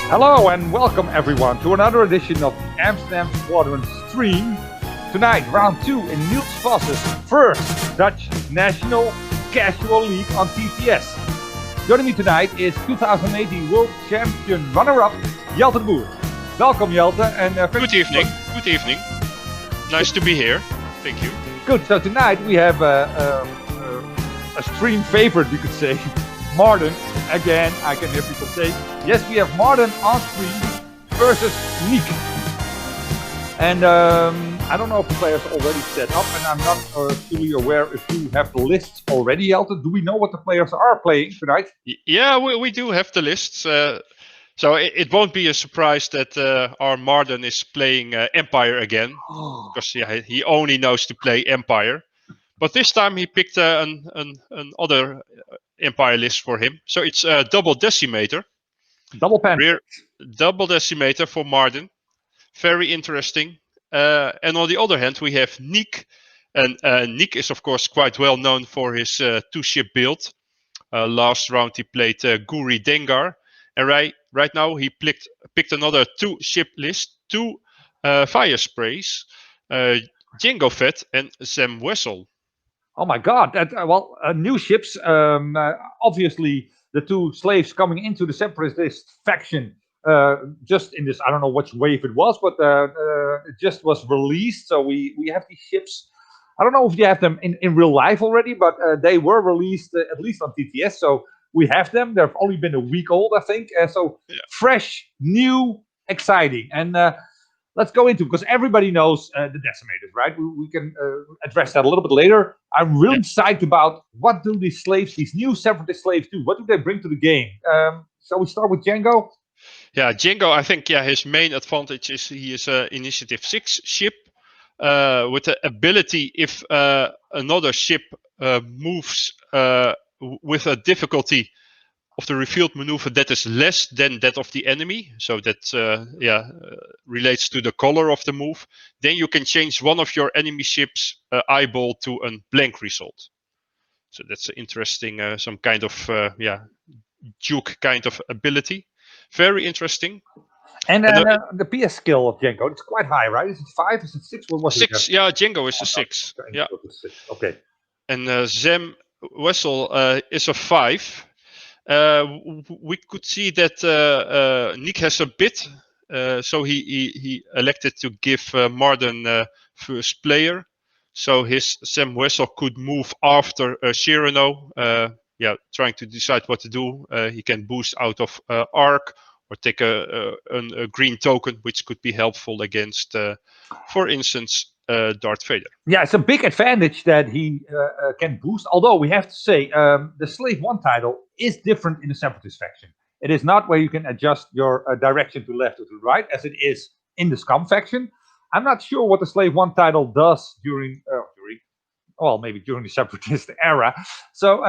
Hello and welcome everyone to another edition of the Amsterdam Squadron stream. Tonight, round 2 in Niels Vos's first Dutch National Casual League on TTS. Joining me tonight is 2018 World Champion runner-up Jelte Erik. Welcome Jelte. And good evening. Good evening. Nice to be here. Thank you. Good. So tonight we have a stream favorite, we could say, Marden. Again, I can hear people say, yes, we have Marden on stream versus Niek. And I don't know if the players are already set up, and I'm not fully aware if you have the lists already, Jelte. Do we know what the players are playing tonight? Yeah, we do have the lists. So it won't be a surprise that our Marden is playing Empire again, because he only knows to play Empire. But this time he picked another Empire list for him. So it's Double Decimator. Double pen. Double Decimator for Marden. Very interesting. And on the other hand, we have Niek. And Niek is, of course, quite well known for his 2-ship build. Last round he played Guri Dengar. And right now he picked another 2-ship list, 2 Firesprays, Django Fett and Sam Wessel. Oh my God! New ships. Obviously, the 2 slaves coming into the Separatist faction. Just in this, I don't know which wave it was, but it just was released. So we have these ships. I don't know if you have them in real life already, but they were released at least on TTS. So we have them. They've only been a week old, I think. Fresh, new, exciting. And let's go into, because everybody knows the Decimators, right? We can address that a little bit later. I'm really excited about what do these slaves, these new Separatist slaves do? What do they bring to the game? Shall we start with Django? Yeah, Django, I think his main advantage is he is an Initiative 6 ship with the ability, if another ship moves with a difficulty of the revealed maneuver that is less than that of the enemy, so that relates to the color of the move, then you can change one of your enemy ships' eyeball to a blank result. So that's interesting, some kind of juke kind of ability. Very interesting. And the PS skill of Django, it's quite high, right? Is it 5? Is it 6? What was 6, it? yeah, Django is a 6. Yeah. Okay. And Sam Wessel is a 5. We could see that Niek has a bit, so he elected to give Marden first player. So his Sam Wessel could move after Cyrano, trying to decide what to do. He can boost out of Arc or take a green token, which could be helpful against, for instance, Darth Vader. Yeah, it's a big advantage that he can boost. Although we have to say, the Slave 1 title is different in the Separatist faction. It is not where you can adjust your direction to left or to right, as it is in the Scum faction. I'm not sure what the Slave 1 title does during the Separatist era. So,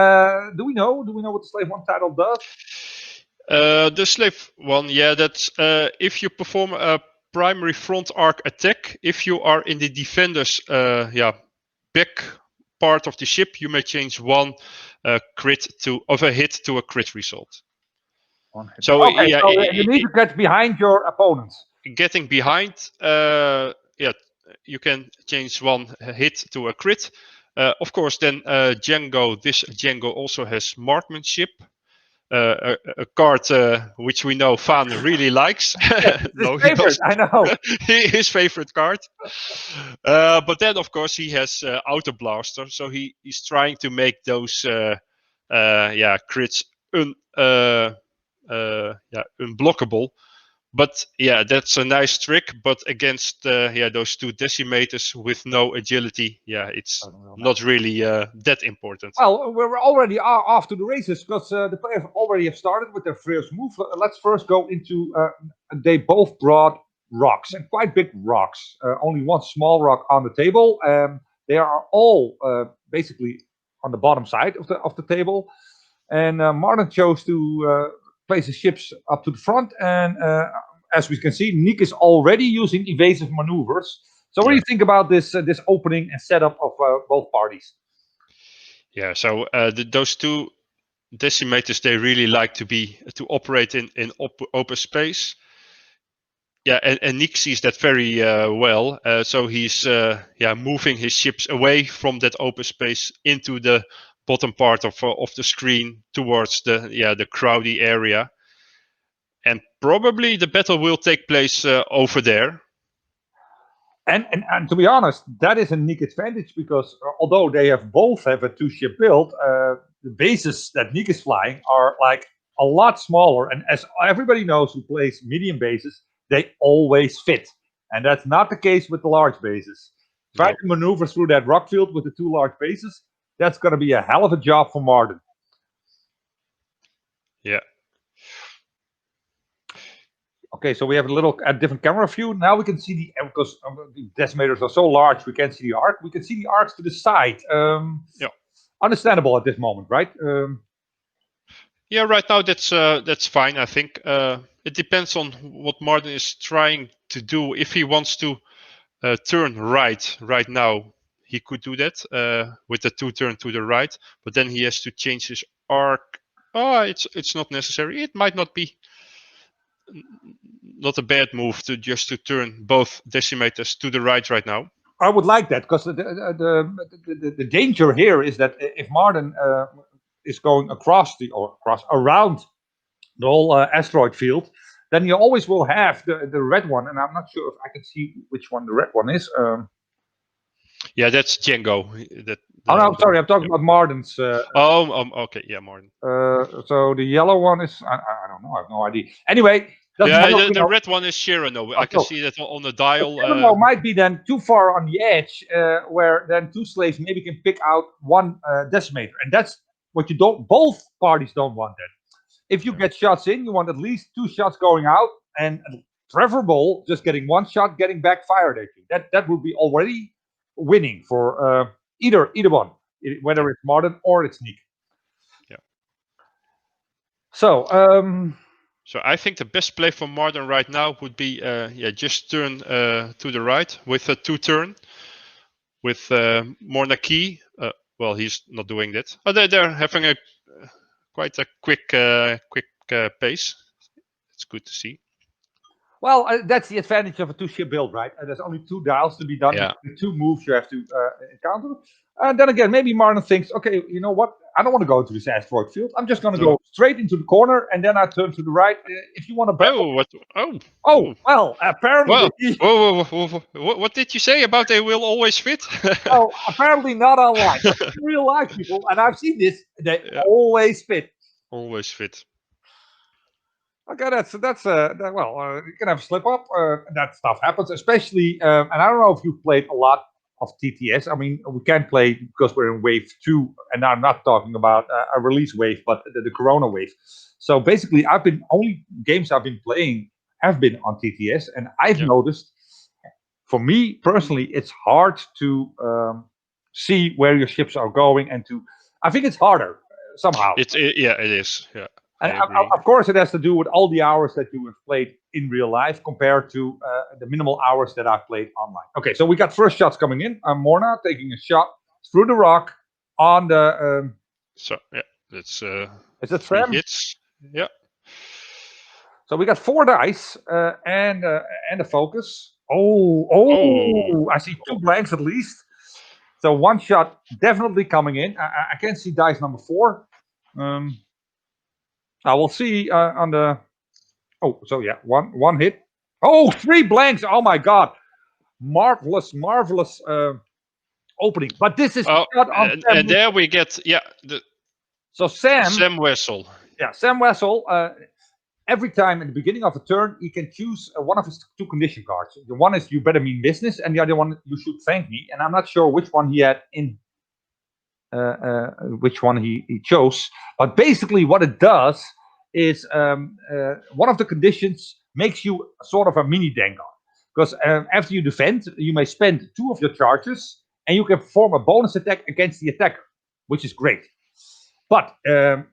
do we know what the Slave 1 title does? The Slave 1, that's if you perform a primary front arc attack, if you are in the defender's back part of the ship, you may change one crit of a hit to a crit result. So you need to get behind your opponents. Getting behind, you can change one hit to a crit. Of course, then this Django also has marksmanship. A card which we know Fan really likes. I know. His favorite card. But then, of course, he has Auto Blaster, so he's trying to make those crits unblockable. But that's a nice trick. But against those 2 decimators with no agility, it's not really that important. Well, we're already off to the races because the players already have started with their first move. Let's first go into. They both brought rocks, and quite big rocks. Only one small rock on the table. They are all basically on the bottom side of the table. And Marden chose to place his ships up to the front, and as we can see, Niek is already using evasive maneuvers. So what do you think about this opening and setup of both parties? Yeah, so those 2 decimators, they really like to operate in open space. Yeah, and Niek sees that very well. So he's moving his ships away from that open space into the bottom part of the screen towards the crowdy area. And probably the battle will take place over there. And to be honest, that is a Niek advantage because although they both have a 2-ship build, the bases that Niek is flying are like a lot smaller. And as everybody knows who plays medium bases, they always fit. And that's not the case with the large bases. Try to maneuver through that rock field with the 2 large bases. That's going to be a hell of a job for Marden. Yeah. Okay, so we have a different camera view. Now we can see because the decimators are so large, we can't see the arc. We can see the arcs to the side. Understandable at this moment, right? Yeah, right now that's fine. I think it depends on what Marden is trying to do. If he wants to turn right now, he could do that with the 2 turn to the right. But then he has to change his arc. Oh, it's not necessary. It might not be not a bad move to turn both decimators to the right now. I would like that because the danger here is that if Marden is going around the whole asteroid field, then you always will have the red one, and I'm not sure if I can see which one the red one is. Yeah, that's Django. No, sorry, I'm talking about Marden's. Okay, yeah, Marden. So the yellow one is I don't know. I have no idea. Anyway. The red one is Cyrano. I can see that on the dial. Cyrano might be then too far on the edge, where then 2 slaves maybe can pick out 1 decimator, and that's what you don't. Both parties don't want that. If you get shots in, you want at least 2 shots going out, and preferable just getting 1 shot, getting backfired at you. That would be already winning for either one, whether it's Marden or it's Niek. Yeah. So. So I think the best play for Marden right now would be just turn to the right with a 2 turn with Mornaki. Well, he's not doing that. Oh, they're having quite a quick pace. It's good to see. Well, that's the advantage of a 2-ship build, right? There's only 2 dials to be done. Yeah. The 2 moves you have to encounter. And then again, maybe Marden thinks, okay, you know what? I don't want to go into this asteroid field. I'm just going to go straight into the corner, and then I turn to the right. If you want to battle. Well, apparently. What did you say about they will always fit? Oh, apparently not online. In real life, people, and I've seen this, they always fit. Always fit. Okay, that's well, you can have a slip up. That stuff happens, especially, and I don't know if you've played a lot of TTS. I mean, we can't play because we're in wave 2, and I'm not talking about a release wave, but the Corona wave. So basically, only games I've been playing have been on TTS, and I've noticed, for me personally, it's hard to see where your ships are going, and I think it's harder somehow. It is. Yeah. And of course, it has to do with all the hours that you have played in real life compared to the minimal hours that I've played online. Okay, so we got first shots coming in. Morna taking a shot through the rock on the. That's. Is it 3 hits? Yeah. So we got 4 dice and a focus. Oh! I see 2 blanks at least. So 1 shot definitely coming in. I can't see dice number 4. I will see on the. Oh, so yeah, one hit. Oh, 3 blanks! Oh my God, marvelous opening. But this is not on. And there we get So Sam Wessel. Yeah, Sam Wessel. Every time at the beginning of a turn, he can choose one of his 2 condition cards. The one is "You better mean business," and the other one, "You should thank me." And I'm not sure which one he had in. Which one he chose, but basically what it does is one of the conditions makes you sort of a mini Dengar, because after you defend, you may spend 2 of your charges, and you can perform a bonus attack against the attacker, which is great. But the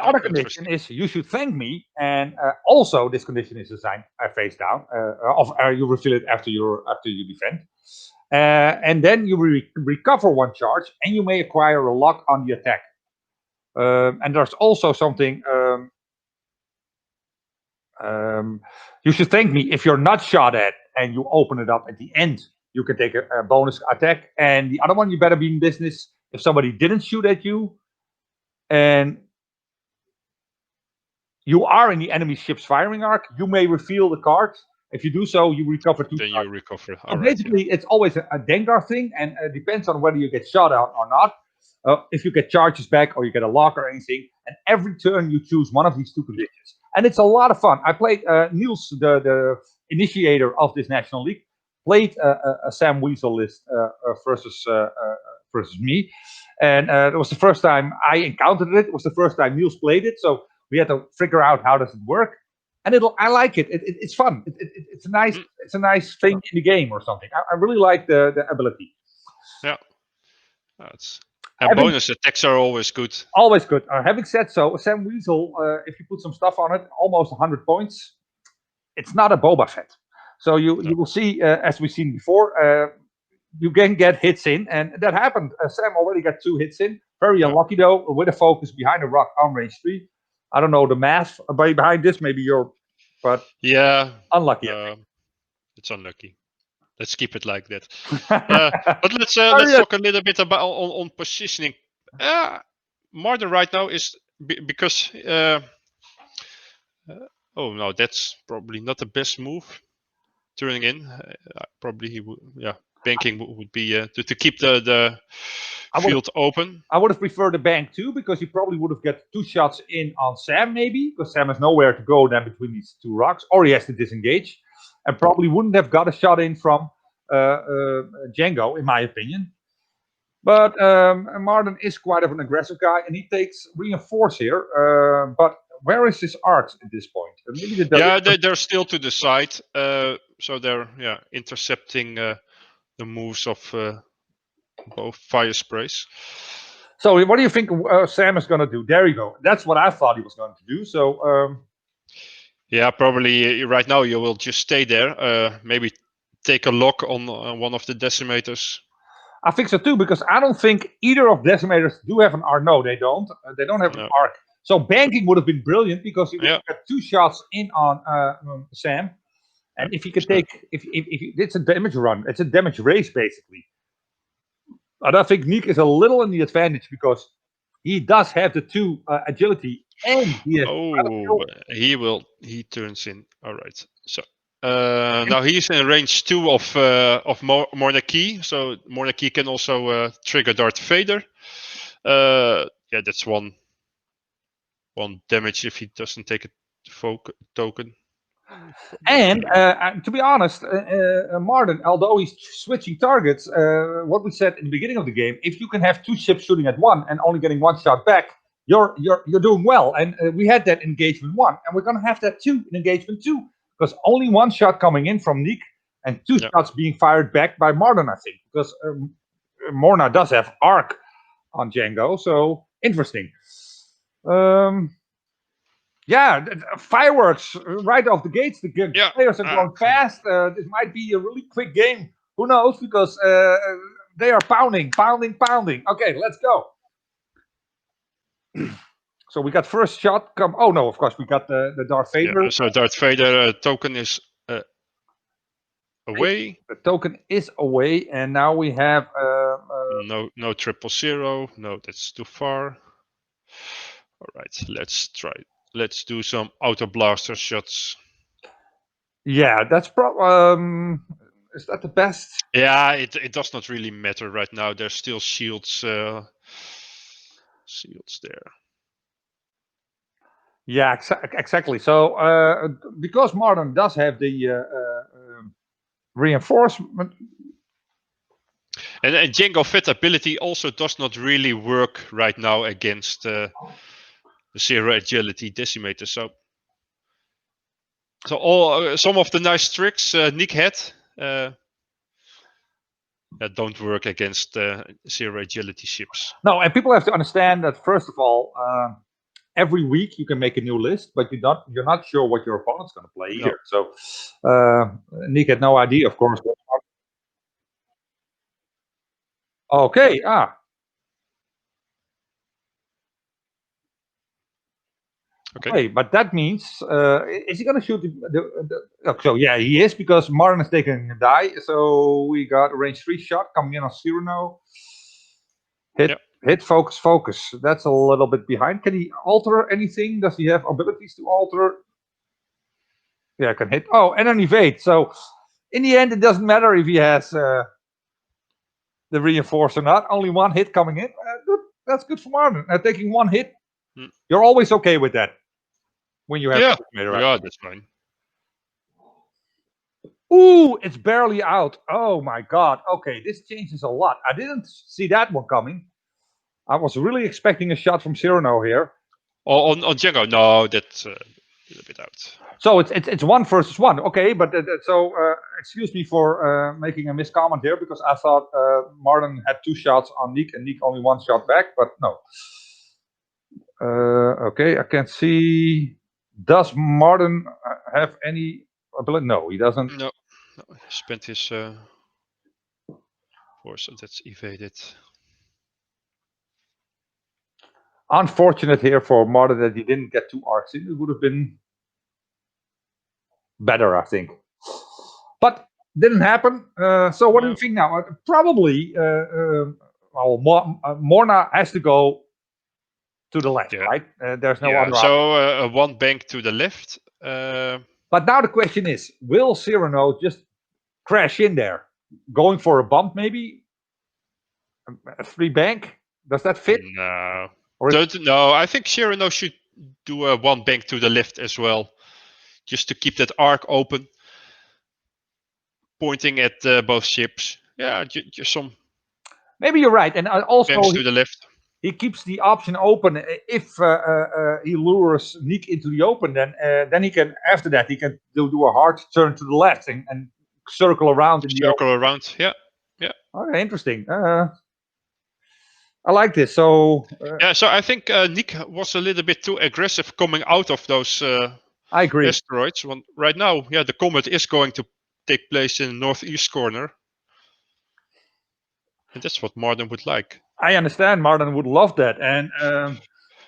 other condition is "You should thank me," and also this condition is assigned face down. You refill it after you defend. And then you recover 1 charge, and you may acquire a lock on the attack. And there's also something. You should thank me if you're not shot at and you open it up at the end. You can take a bonus attack, and the other one you better be in business. If somebody didn't shoot at you, and you are in the enemy ship's firing arc, you may reveal the card. If you do so, you recover 2 Then cards. you recover. So All right. basically, it's always a Dengar thing, and it depends on whether you get shot out or not. If you get charges back or you get a lock or anything, and every turn you choose one of these 2 conditions. And it's a lot of fun. I played Niels, the initiator of this National League, played a Sam Weasel list versus me. And it was the first time I encountered it. It was the first time Niels played it. So we had to figure out how does it work. And I like it. It's fun. It's a nice thing in the game or something. I really like the ability. Yeah. And bonus attacks are always good. Always good. Having said so, Sam Weasel, if you put some stuff on it, almost 100 points. It's not a Boba Fett. So you will see, as we've seen before, you can get hits in, and that happened. Sam already got 2 hits in. Very unlucky though, with a focus behind a rock on range 3. I don't know the math behind this. Maybe but unlucky. It's unlucky. Let's keep it like that. But let's talk a little bit about on positioning. Marden right now is because. Oh no, that's probably not the best move. Turning in, probably he would. Yeah, banking would be to keep the field open. I would have preferred the bank too, because he probably would have got 2 shots in on Sam, maybe, because Sam has nowhere to go then between these 2 rocks, or he has to disengage, and probably wouldn't have got a shot in from Django, in my opinion. But Marden is quite of an aggressive guy, and he takes reinforce here. But where is his art at this point? Maybe they're still to the side, so they're intercepting the moves of both Firesprays. So what do you think Sam is going to do? There you go. That's what I thought he was going to do. So probably right now you will just stay there. Maybe take a lock on one of the decimators. I think so too, because I don't think either of decimators do have an arc. No, they don't. They don't have an arc. So banking would have been brilliant, because he would have got 2 shots in on Sam, and if he could take, if it's a damage run, it's a damage race basically. And I think Niek is a little in the advantage because he does have the 2 agility, and he has he turns in. All right. So now he's in range 2 of Monarchy, so Monarchy can also trigger Darth Vader. That's one damage if he doesn't take a token. And to be honest, Marden, although he's switching targets, what we said in the beginning of the game, if you can have 2 ships shooting at one and only getting 1 shot back, you're doing well. And we had that in engagement 1, and we're going to have that too in engagement 2, because only 1 shot coming in from Niek and 2 shots being fired back by Marden, I think, because Morna does have arc on Django, so interesting. Fireworks right off the gates. The players are going fast. This might be a really quick game. Who knows? Because they are pounding. Okay, let's go. So we got first shot. Oh no, of course we got the Darth Vader. So Darth Vader token is away. The token is away, and now we have no 000. No, that's too far. All right, let's try. Let's do some auto blaster shots. Yeah, that's is that the best? Yeah, it does not really matter right now. There's still shields there. Yeah, exactly. So because Marden does have the reinforcement, and Django Fett ability also does not really work right now against the 0 agility decimator. So some of the nice tricks Niek had that don't work against 0 agility ships. No, and people have to understand that first of all, every week you can make a new list, but you're not sure what your opponent's going to play either. So Niek had no idea, of course. Okay. Okay, but that means is he going to shoot so yeah, he is, because Marden is taking a die. So we got a range 3 shot coming in on Cyrano. Hit, focus, focus. That's a little bit behind. Can he alter anything? Does he have abilities to alter? Yeah, can hit. Oh, and an evade. So in the end, it doesn't matter if he has the reinforce or not. Only one hit coming in. Good. That's good for Marden. Taking one hit, you're always okay with that when you have. Yeah, that's fine. Ooh, it's barely out. Oh my god. Okay, this changes a lot. I didn't see that one coming. I was really expecting a shot from Cyrano here. On Django, no, that's a little bit out. So it's 1 versus 1. Okay, but so excuse me for making a miscomment here, because I thought Marden had 2 shots on Niek and Niek only 1 shot back, but no. Okay, I can see. Does Marden have any ability? No, he doesn't. No, he spent his force, so that's evaded. Unfortunate here for Marden that he didn't get 2 arcs in. It would have been better, I think. But didn't happen. So what do you think now? Probably, Morna has to go to the left, right? There's no other option. So 1 bank to the left. But now the question is, will Cyrano just crash in there? Going for a bump, maybe? A 3 bank? Does that fit? No. No, I think Cyrano should do a 1 bank to the left as well. Just to keep that arc open. Pointing at both ships. Yeah, just some. Maybe you're right. And also, banks to the left. He keeps the option open. If he lures Niek into the open, then he can, after that, he can do a hard turn to the left and circle around. Around, yeah. Okay, interesting. I like this. So so I think Niek was a little bit too aggressive coming out of those I agree. asteroids. Right now, the combat is going to take place in the northeast corner. And that's what Marden would like. I understand. Marden would love that. And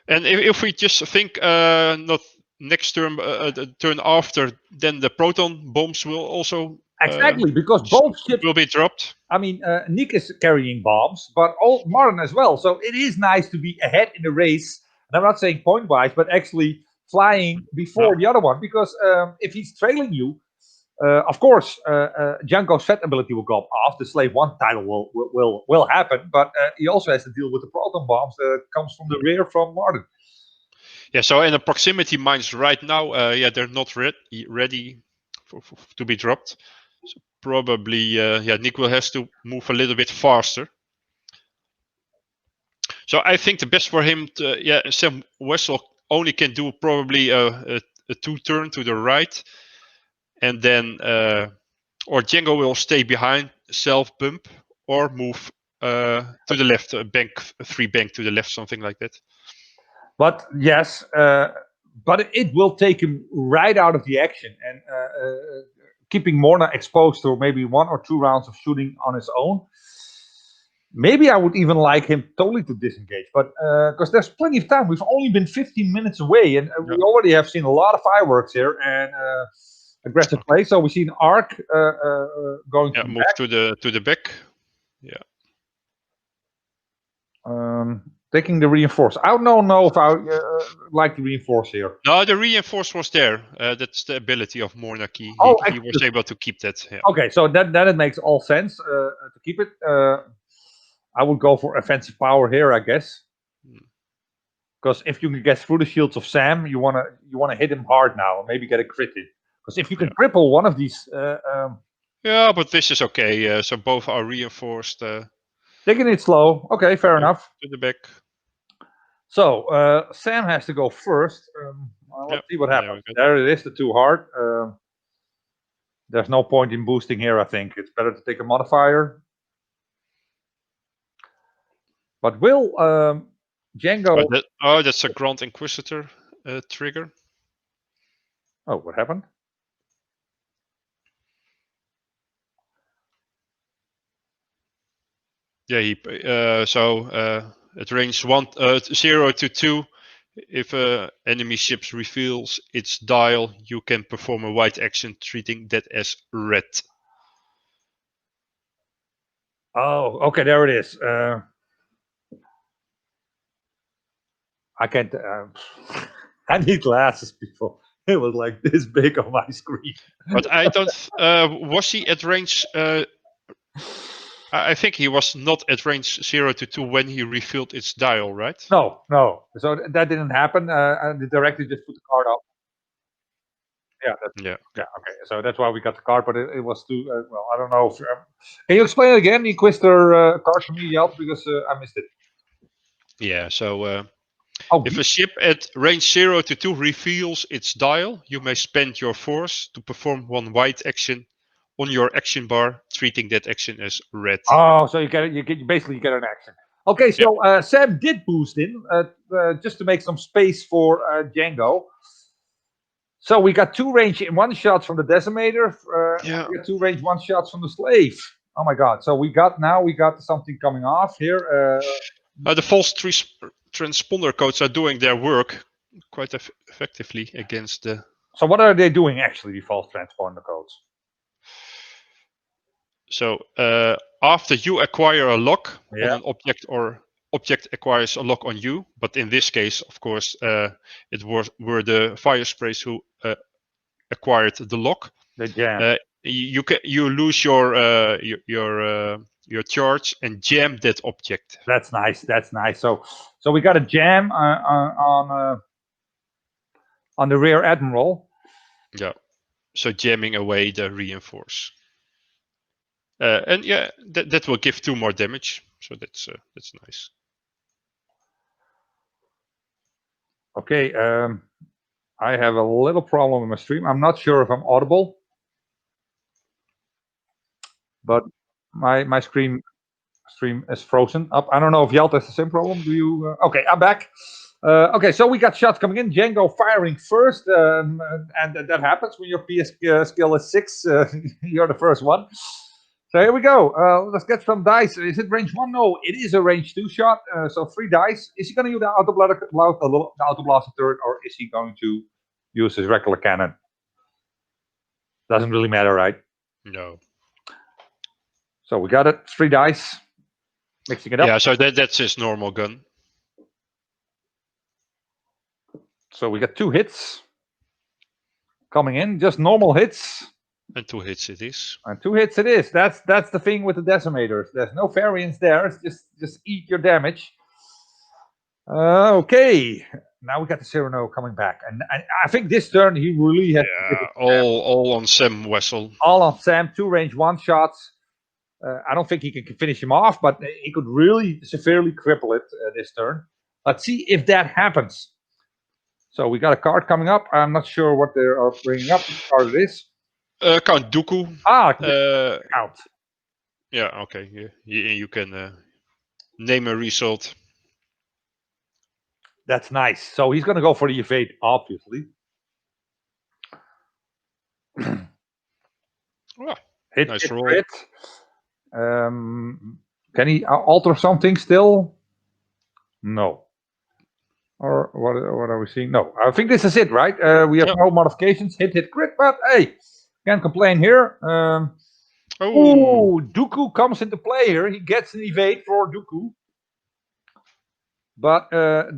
if we just think not next turn, the turn after, then the proton bombs will also exactly, because both ships will be dropped. I mean, Niek is carrying bombs, but Marden as well. So it is nice to be ahead in the race. And I'm not saying point-wise, but actually flying before the other one. Because if he's trailing you, of course, Django's Fett ability will go off. The Slave 1 title will happen. But he also has to deal with the proton bombs that comes from the rear from Marden. Yeah, so in the proximity mines right now, they're not ready to be dropped. So probably, Niek will have to move a little bit faster. So I think the best for him, Sam Wessel only can do probably a 2 turn to the right, and then or Django will stay behind, self bump, or move to the left, a 3 bank to the left, something like that. But yes, but it will take him right out of the action, and keeping Morna exposed to maybe 1 or 2 rounds of shooting on his own. Maybe I would even like him totally to disengage, but because there's plenty of time. We've only been 15 minutes away, and we already have seen a lot of fireworks here and aggressive play. So we see an arc going to move back. to the back. Yeah. Taking the reinforce. I don't know if I like the reinforce here. No, the reinforce was there. That's the ability of Mornaki. He was able to keep that. Yeah. Okay, so then it makes all sense to keep it. I would go for offensive power here, I guess. Because if you can get through the shields of Sam, you wanna hit him hard now, and maybe get a crit in. Because if you can cripple one of these, yeah, but this is okay. So both are reinforced. Taking it slow. Okay, fair enough. To the back. So Sam has to go first. Let's see what happens. There it is, the 2 hard. There's no point in boosting here, I think. It's better to take a modifier. But will Django... that's a Grand Inquisitor trigger. Oh, what happened? Yeah, at range 0 to 2, If a enemy ship reveals its dial, you can perform a white action treating that as red. Oh, okay, there it is. I can't. I need glasses, people. It was like this big on my screen. But I don't. Was he at range? I think he was not at range 0 to 2 when he refilled its dial, right? No, no. So that didn't happen. And the director just put the card up. Yeah, Yeah. yeah. Okay, so that's why we got the card, but it was too. Well, I don't know. If, can you explain it again? You quizzed card for me, Jelte, because I missed it. Yeah. So Oh, if a ship at range 0 to 2 reveals its dial, you may spend your force to perform one white action on your action bar, treating that action as red. oh, so you basically get an action. Okay, so Sam did boost in just to make some space for Django. So we got 2 range in 1 shots from the Decimator. Yeah. We got 2 range 1 shots from the Slave. Oh my God! So we got something coming off here. The false transponder codes are doing their work quite effectively against the. So what are they doing actually? The false transponder codes. So after you acquire a lock Yeah. on an object, or object acquires a lock on you, but in this case, of course, it were the Firesprays who acquired the lock. The jam. You lose your charge and jam that object. That's nice. That's nice. So we got a jam on the rear admiral. Yeah. So jamming away the reinforce. And yeah, that will give 2 more damage. So that's nice. Okay. I have a little problem with my stream. I'm not sure if I'm audible, but my stream is frozen up. I don't know if Jelte has the same problem. Do you? Okay, I'm back. Okay, so we got shots coming in. Django firing first, and that happens when your PS skill is 6. You're the first one. So here we go. Let's get some dice. Is it range 1? No, it is a range 2 shot. So 3 dice. Is he going to use the auto blaster turret, or is he going to use his regular cannon? Doesn't really matter, right? No. So we got it. 3 dice. Mixing it up. Yeah, so that's his normal gun. So we got 2 hits coming in, just normal hits. And 2 hits it is. And 2 hits it is. That's the thing with the decimators. There's no variance there. It's just eat your damage. Okay. Now we got the Cyrano coming back, and I think this turn he really has all on Sam Wessel. All on Sam. 2 range 1 shots. I don't think he can finish him off, but he could really severely cripple it this turn. Let's see if that happens. So we got a card coming up. I'm not sure what they are bringing up. What card it is. Count Dooku. Count. Yeah, okay. You can name a result. That's nice. So he's going to go for the evade, obviously. Hit, nice hit, roll. hit. Can he alter something still? No. Or what are we seeing? No. I think this is it, right? We have no modifications. Hit, crit. But hey, can't complain here. Dooku comes into play here. He gets an evade for Dooku. But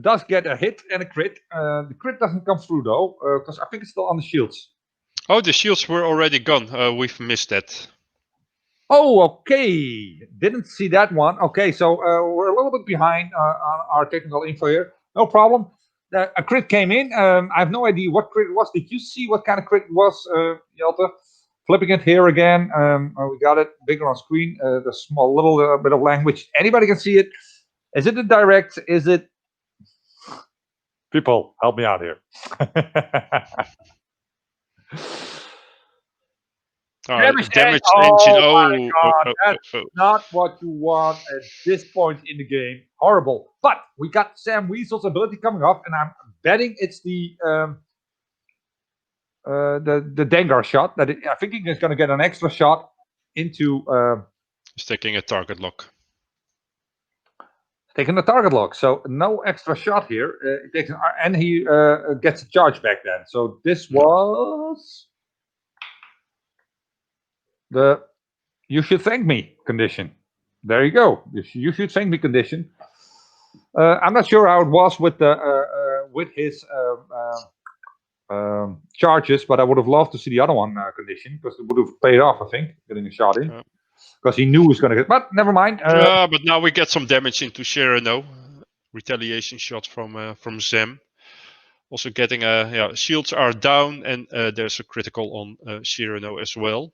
does get a hit and a crit. The crit doesn't come through though, because I think it's still on the shields. Oh, the shields were already gone. We've missed that. Oh, okay. Didn't see that one. Okay, so we're a little bit behind on our technical info here. No problem. A crit came in. I have no idea what crit it was. Did you see what kind of crit it was, Jelte? Flipping it here again. We got it bigger on screen. The small little bit of language. Anybody can see it. Is it a direct? Is it? People, help me out here. Damage engine. My God, that's not what you want at this point in the game. Horrible. But we got Sam Weasel's ability coming up, and I'm betting it's the Dengar shot. I think he's going to get an extra shot into. He's taking a target lock. Taking the target lock, so no extra shot here. It takes and he gets a charge back then. So this was the "you should thank me" condition. There you go. You should thank me condition. I'm not sure how it was with the with his charges, but I would have loved to see the other one condition because it would have paid off. I think getting a shot in because he knew he was going to get. But never mind. But now we get some damage into Cyrano. Retaliation shot from Zem. Also getting shields are down, and there's a critical on Cyrano as well.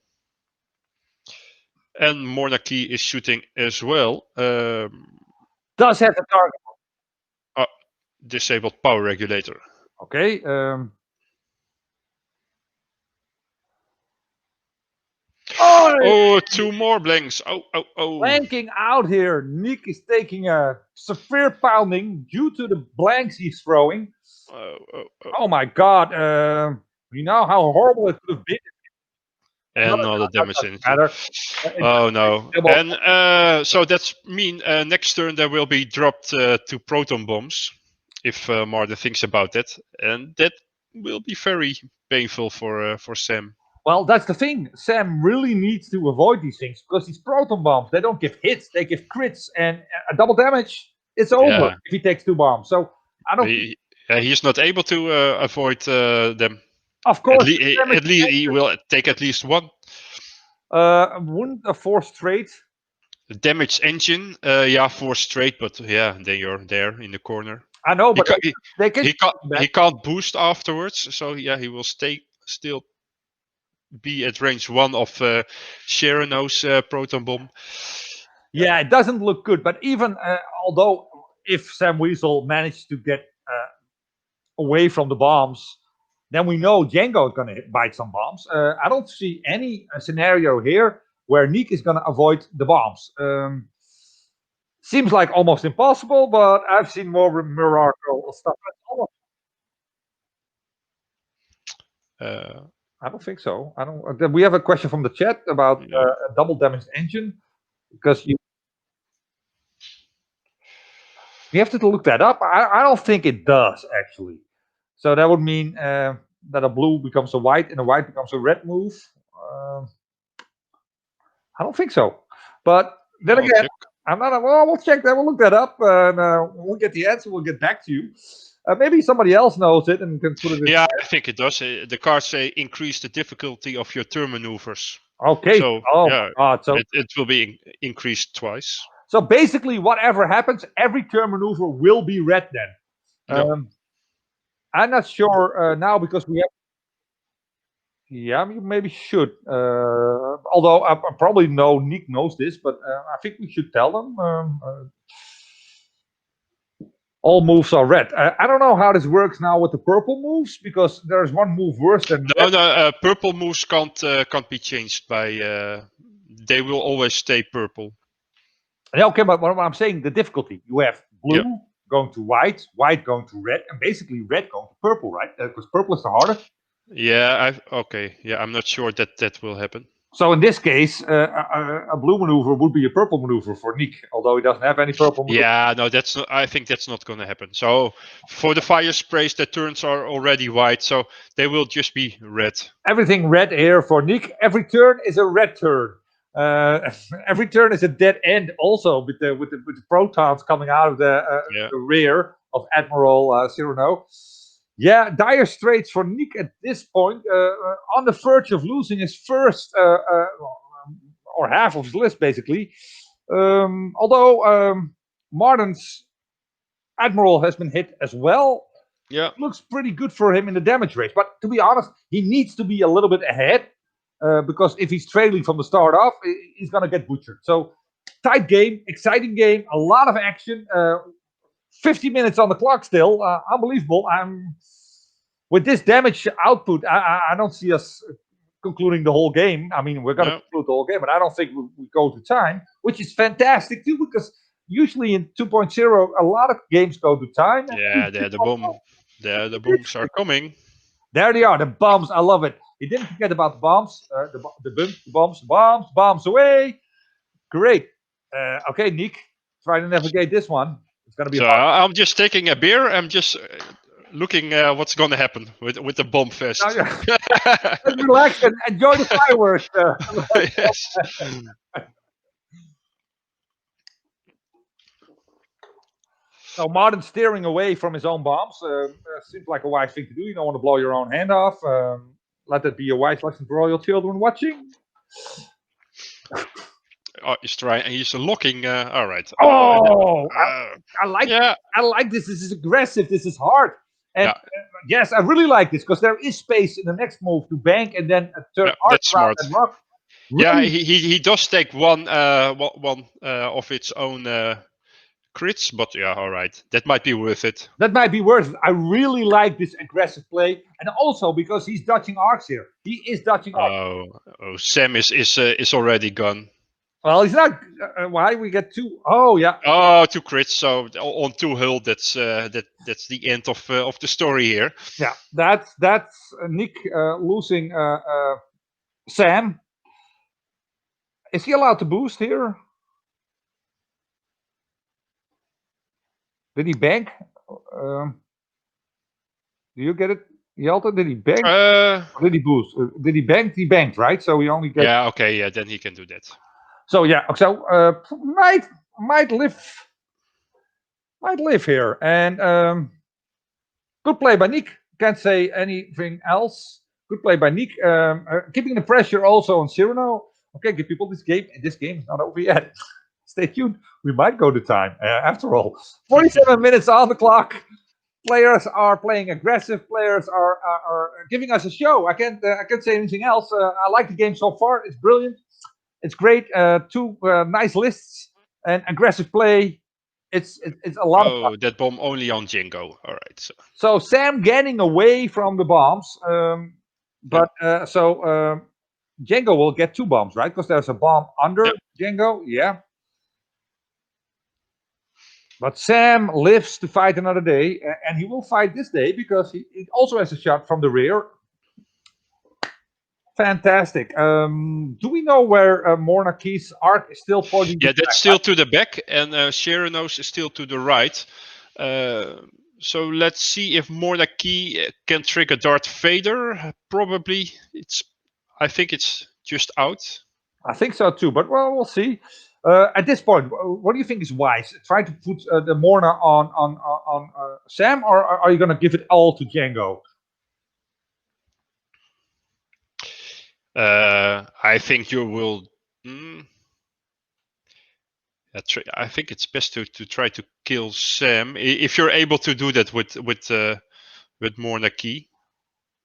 And Monarchy is shooting as well. Does have the target. Disabled power regulator. Okay. Oh, 2 more blanks. Oh. Blanking out here. Niek is taking a severe pounding due to the blanks he's throwing. Oh my god. You know how horrible it could have been. And another damage in it. Oh no. And so that's mean next turn there will be dropped 2 proton bombs if Marden thinks about that. And that will be very painful for Sam. Well, that's the thing. Sam really needs to avoid these things because these proton bombs, they don't give hits, they give crits and a double damage. It's over if he takes 2 bombs. So I don't. He's not able to avoid them. Of course, at least he will take at least 1. Wouldn't a 4 straight? The damage engine, 4 straight, but then you're there in the corner. I know, but he can't boost afterwards, so he will still be at range 1 of Cyrano's proton bomb. Yeah, it doesn't look good. But even although if Sam Weasel managed to get away from the bombs, then we know Django is going to bite some bombs. I don't see any scenario here where Niek is going to avoid the bombs. Seems like almost impossible, but I've seen more miracle stuff. I don't think so. I don't. We have a question from the chat about a double damaged engine because you have to look that up. I don't think it does actually. So that would mean that a blue becomes a white and a white becomes a red move. I don't think so. But then again, I'm not. Well, we'll check that. We'll look that up, and we'll get the answer. We'll get back to you. Maybe somebody else knows it and can put it in. Yeah, I think it does. The cards say increase the difficulty of your turn maneuvers. Okay. So, so it will be increased twice. So basically, whatever happens, every turn maneuver will be red then. I'm not sure now because we have. Yeah, you maybe should. Although I probably know Niek knows this, but I think we should tell them. All moves are red. I don't know how this works now with the purple moves because there's one move worse than. No, purple moves can't be changed by. They will always stay purple. Yeah, okay, but what I'm saying, the difficulty. You have blue going to white, white going to red, and basically red going to purple, right? Because purple is the hardest. Yeah, I'm not sure that will happen. So in this case, a blue maneuver would be a purple maneuver for Niek, although he doesn't have any purple maneuver. Yeah, no, that's not. I think that's not going to happen. So for the fire sprays, the turns are already white, so they will just be red. Everything red here for Niek. Every turn is a red turn. Every turn is a dead end. Also with the protons coming out of the rear of Admiral Cyrano. Yeah, dire straits for Niek at this point, on the verge of losing his first or half of his list, basically. Although Marden's Admiral has been hit as well. Yeah, looks pretty good for him in the damage race. But to be honest, he needs to be a little bit ahead because if he's trailing from the start off, he's gonna get butchered. So tight game, exciting game, a lot of action. 50 minutes on the clock still. Unbelievable. With this damage output, I don't see us concluding the whole game. I mean, we're going to conclude the whole game, but I don't think we go to time, which is fantastic too, because usually in 2.0, a lot of games go to time. Yeah, the bombs are coming. There they are, the bombs. I love it. You didn't forget about the bombs. Bombs away. Great. Okay, Niek, try to navigate this one. It's gonna be So hard. I'm just taking a beer. I'm just looking what's gonna happen with the bomb fest. Now, let's relax and enjoy the fireworks. Yes. So Marden steering away from his own bombs seems like a wise thing to do. You don't want to blow your own hand off. Let that be a wise lesson for all your children watching. Oh, he's trying. He's locking. All right. Oh, I like. Yeah. I like this. This is aggressive. This is hard. And Yeah. yes, I really like this because there is space in the next move to bank and then turn Yeah, arc that's around smart. and rock. Yeah, Really, he does take one of its own crits, but yeah, all right. That might be worth it. that might be worth it. I really like this aggressive play, and also because he's dodging arcs here. He is dodging arcs. Oh, Sam is already gone. Well, he's not. Why we get two? Oh yeah. Oh, 2 crits. So on 2 hull, that's the end of the story here. Yeah, that's Niek losing Sam. Is he allowed to boost here? Did he bank? Do you get it, Jelte? Did he bank? Or did he boost? Did he bank? He banked, right? So we only get. Yeah. Okay. Yeah. Then he can do that. So yeah. So might live here, and good play by Niek. Can't say anything else. Good play by Niek. Keeping the pressure also on Cyrano. Okay, give people this game. This game is not over yet. Stay tuned. We might go to time. After all, 47 minutes on the clock. Players are playing aggressive. Players are giving us a show. I can't say anything else. I like the game so far. It's brilliant. It's great. Two nice lists and aggressive play. It's a lot of fun. Oh, that bomb only on Django. All right. So Sam getting away from the bombs, but Django will get 2 bombs, right? Because there's a bomb under Django. Yeah. But Sam lives to fight another day, and he will fight this day because he also has a shot from the rear. Fantastic. Do we know where Mornaki's arc is still pointing? Yeah, that's still to the back, and Sheranos is still to the right. So let's see if Mornaki can trigger Darth Vader. Probably, I think it's just out. I think so too, but well, we'll see. At this point, what do you think is wise? Try to put the Morna on Sam, or are you going to give it all to Django? I think you will. I think it's best to try to kill Sam if you're able to do that with Mornaki.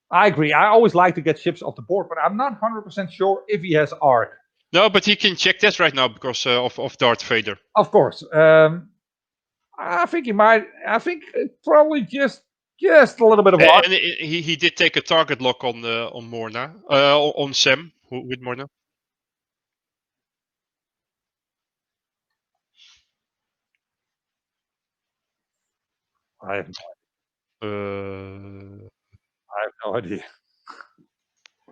I agree. I always like to get ships off the board, but I'm not 100% sure if he has arc. No, but he can check that right now because of Darth Vader. Of course. I think he might. I think probably just a little bit of arc. And he did take a target lock on Morna, on Sam with Morna. I have no idea.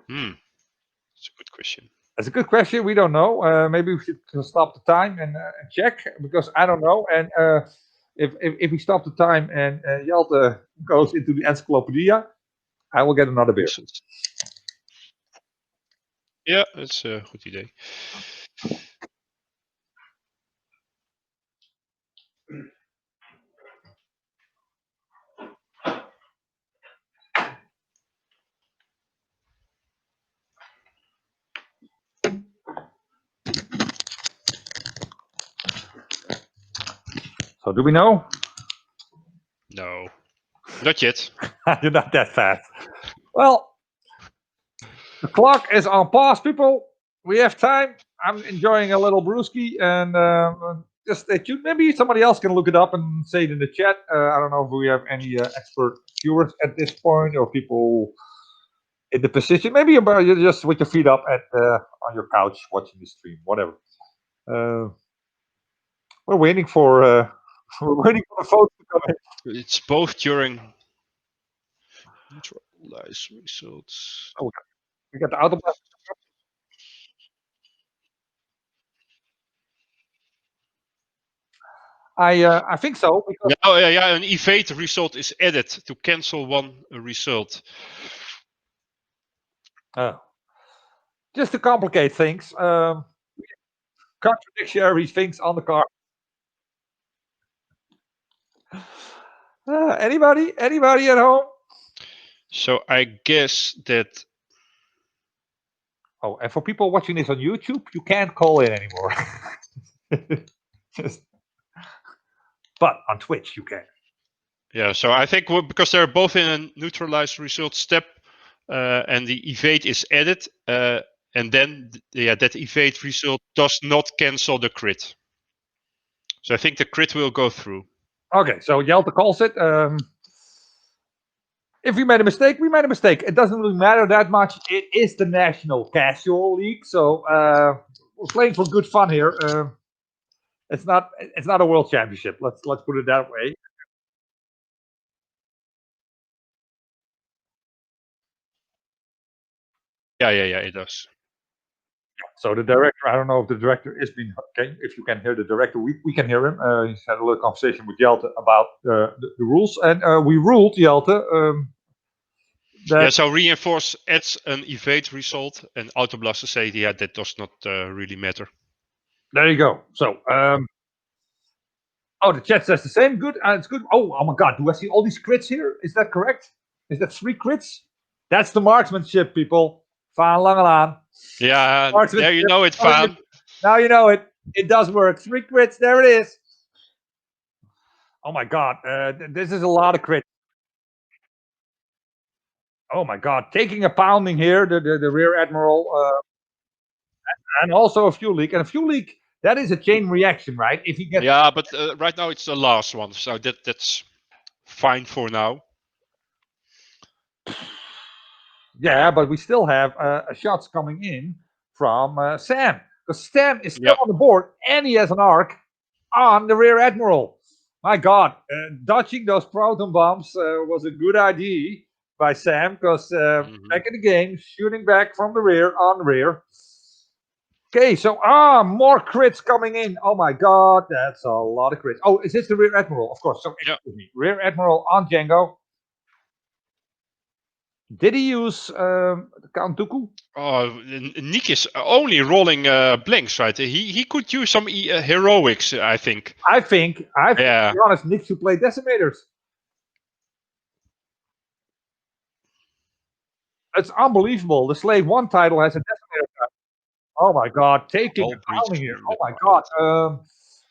That's a good question. That's a good question. We don't know. Maybe we should stop the time and check because I don't know. And if we stop the time and Jelte goes into the encyclopedia, I will get another beer. Yeah, that's a good idea. So do we know? No, not yet. You're not that fast. Well, the clock is on pause, people. We have time. I'm enjoying a little brewski, and just stay tuned. Maybe somebody else can look it up and say it in the chat. I don't know if we have any expert viewers at this point or people in the position. Maybe you're just with your feet up on your couch watching the stream, whatever. We're waiting for the phones to come in. It's both during neutralize results. Oh, we got the auto blast. I think so. Because, An evade result is added to cancel one result. Just to complicate things, contradictory things on the card. Anybody at home? So I guess that. Oh, and for people watching this on YouTube, you can't call in anymore. But on Twitch, you can. Yeah, so I think because they're both in a neutralize result step, and the evade is added, and then that evade result does not cancel the crit. So I think the crit will go through. Okay, so Jelte calls it. If we made a mistake, we made a mistake. It doesn't really matter that much. It is the National Casual League, so we're playing for good fun here. It's not a world championship. Let's put it that way. Yeah, it does. So the director, I don't know if the director is being okay. If you can hear the director, we can hear him. He's had a little conversation with Jelte about the rules, and we ruled Jelte. So reinforce adds an evade result, and Autoblaster say that does not really matter. There you go. So the chat says the same. Good. It's good. Oh my God. Do I see all these crits here? Is that correct? Is that 3 crits? That's the marksmanship, people. Van Langelaan. Yeah, there you know it, Van. Now you know it. It does work. 3 crits. There it is. Oh my God. This is a lot of crits. Oh my God. Taking a pounding here, the Rear Admiral, and also a fuel leak. And a fuel leak, that is a chain reaction, right? If you get but right now it's the last one, so that's fine for now. Yeah, but we still have shots coming in from Sam, because Sam is still on the board and he has an arc on the Rear Admiral. My God, dodging those proton bombs was a good idea by Sam, because back in the game, shooting back from the rear on the rear. Okay, so more crits coming in. Oh my God, that's a lot of crits. Oh, is this the Rear Admiral? Of course. So excuse me, Rear Admiral on Django. Did he use Count Dooku? Oh, Niek is only rolling blanks, right? He could use some heroics, I think. I think, to be honest, Niek should play Decimators. It's unbelievable. The Slave 1 title has a Decimator title. Oh my God, taking a pounding here. Oh my God.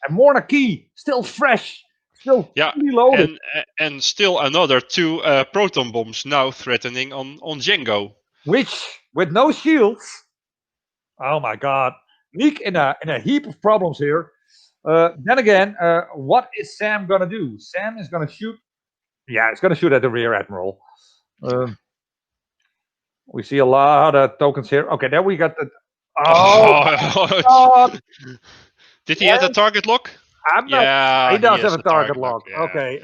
And Morna Key, still fresh. Still fully loaded. And still another 2 proton bombs now threatening on Django. Which, with no shields. Oh my God. Niek in a heap of problems here. Then again, what is Sam gonna do? Sam is gonna shoot. Yeah, he's gonna shoot at the Rear Admiral. We see a lot of tokens here. Okay, there we got the. Oh, did he have a target lock? I'm not. Yeah, he does have a target lock. Yeah. Okay,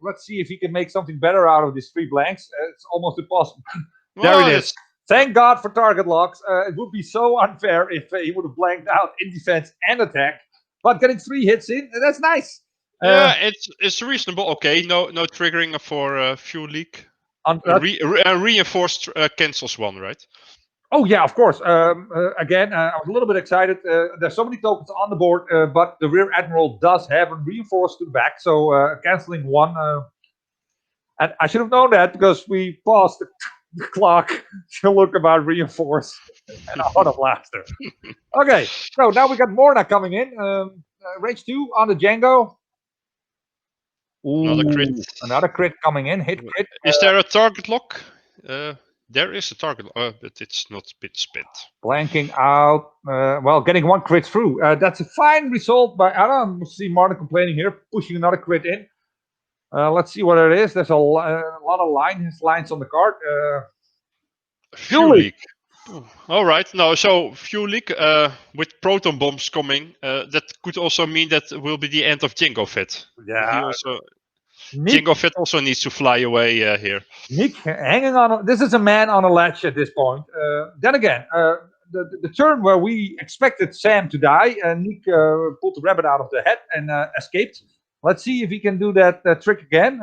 let's see if he can make something better out of these 3 blanks. It's almost impossible. There it is. Thank God for target locks. It would be so unfair if he would have blanked out in defense and attack. But getting 3 hits in, that's nice. It's reasonable. Okay, no triggering for fuel leak. Reinforced cancels 1, right? Oh yeah, of course. Again, I was a little bit excited. There's so many tokens on the board, but the Rear Admiral does have a reinforced to the back, so canceling 1. And I should have known that because we paused the clock to look about reinforced and a auto blaster. Okay, so now we got Morna coming in. Range 2 on the Django. Ooh, another crit coming in. Hit crit. Is there a target lock? There is a target, but it's not bit spent. Blanking out. Well, getting 1 crit through. That's a fine result by. I don't see Marden complaining here. Pushing another crit in. Let's see what it is. There's a lot of lines on the card. Fuel leak. All right. No, so fuel leak with proton bombs coming. That could also mean that will be the end of Django Fett. Yeah. Django Fett also needs to fly away here. Niek hanging on. This is a man on a ledge at this point. Then again, the turn where we expected Sam to die, Niek pulled the rabbit out of the hat and escaped. Let's see if he can do that trick again.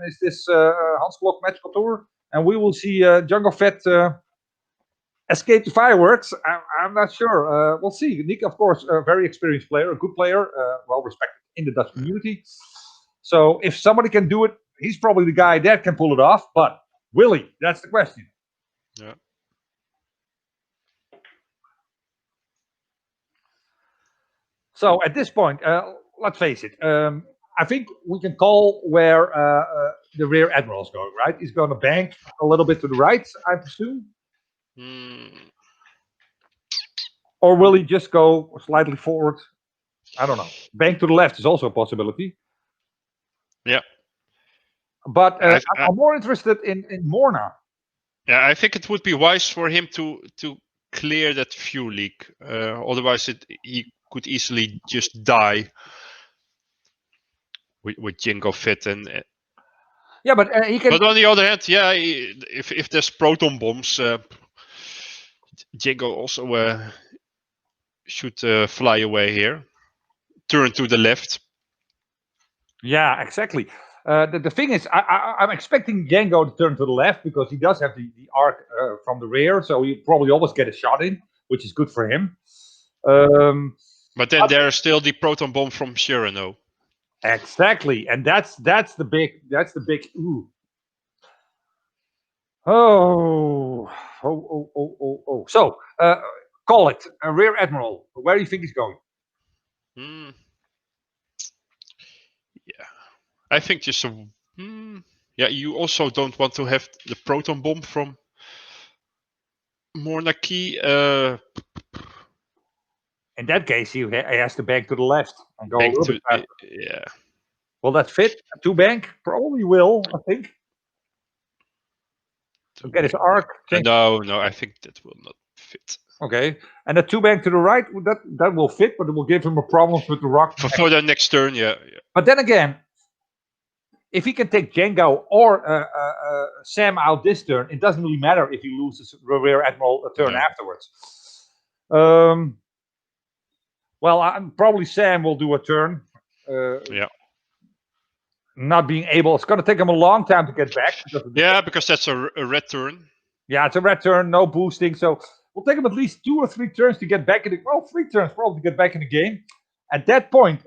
Is this Hans Klok magical tour? And we will see Jungle Fett escape the fireworks. I'm not sure. We'll see. Niek, of course, a very experienced player, a good player, well respected in the Dutch community. So if somebody can do it, he's probably the guy that can pull it off. But will he? That's the question. Yeah. So at this point, let's face it. I think we can call where the rear admiral is going. Right? He's going to bank a little bit to the right, I presume. Or will he just go slightly forward? I don't know. Bank to the left is also a possibility. Yeah. But I'm more interested in Morna. Yeah, I think it would be wise for him to clear that fuel leak. Otherwise, he could easily just die with Jango Fett and. Yeah, but he can. But on the other hand, yeah, if there's proton bombs, Jango also should fly away here. Turn to the left. Yeah, exactly. The thing is, I'm expecting Jango to turn to the left because he does have the arc from the rear, so he probably always get a shot in, which is good for him. But then there's still the proton bomb from Cyrano. Exactly, and that's the big ooh. Oh. So call it a rear admiral. Where do you think he's going? Yeah, I think just a. Yeah, you also don't want to have the proton bomb from Mornaki. In that case, he has to bank to the left and go a little bit faster. Yeah. Will that fit? A 2-bank? Probably will, I think. To get his arc. No, I think that will not fit. Okay, and a 2-bank to the right, that will fit, but it will give him a problem with the rock. For the next turn, yeah. But then again, if he can take Jango or Sam out this turn, it doesn't really matter if he loses rear admiral a turn afterwards. Well, probably Sam will do a turn. Yeah. Not being able, it's going to take him a long time to get back. Because that's a red turn. Yeah, it's a red turn, no boosting. So we'll take him at least 2 or 3 turns to get back in the. Well, 3 turns probably to get back in the game. At that point,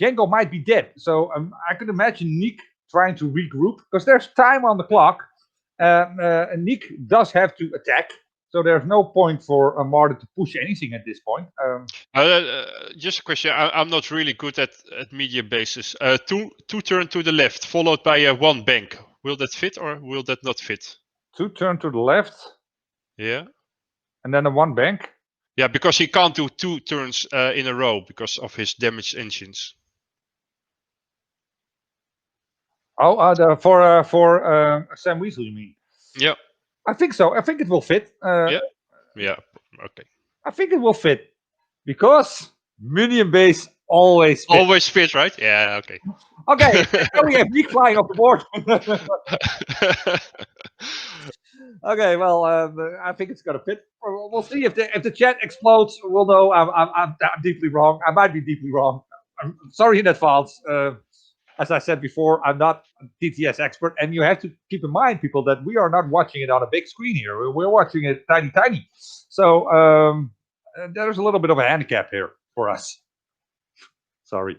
Jango might be dead. So I could imagine Niek trying to regroup because there's time on the clock. Niek does have to attack. So there's no point for Marden to push anything at this point. Just a question. I'm not really good at medium bases. Two turn to the left, followed by a 1 bank. Will that fit or will that not fit? 2 turn to the left. Yeah. And then a 1 bank. Yeah, because he can't do 2 turns in a row because of his damaged engines. Oh, for Sam Weasel, you mean? Yeah. I think so. I think it will fit. Yeah. Okay. I think it will fit because medium base always fit, right? Yeah. Okay. Okay. Now we have Niek flying off the board. Okay. Well, I think it's gonna fit. We'll see if the chat explodes. We'll know I'm deeply wrong. I might be deeply wrong. I'm sorry in advance. As I said before, I'm not a TTS expert, and you have to keep in mind, people, that we are not watching it on a big screen here. We're watching it tiny. So there's a little bit of a handicap here for us. Sorry.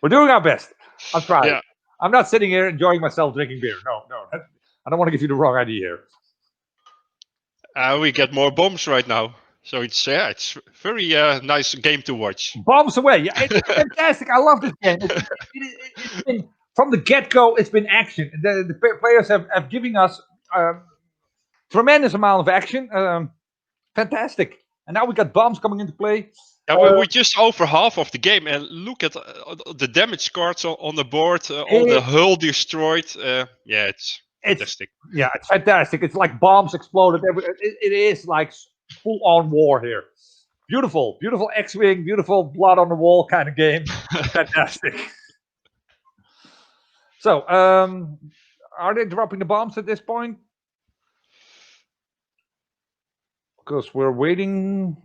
We're doing our best. I'm trying. Yeah. I'm not sitting here enjoying myself drinking beer. No. I don't want to give you the wrong idea here. We get more bombs right now. So it's very nice game to watch. Bombs away! Yeah, it's fantastic. I love this game. It's been, from the get-go, it's been action. The players have given us tremendous amount of action. Fantastic. And now we got bombs coming into play. Yeah, we're just over half of the game, and look at the damage cards on the board. All the hull destroyed. It's fantastic. Yeah, it's fantastic. It's like bombs exploded. It is like full-on war here. Beautiful X-Wing, beautiful blood on the wall kind of game. Fantastic. So, are they dropping the bombs at this point? because we're waiting.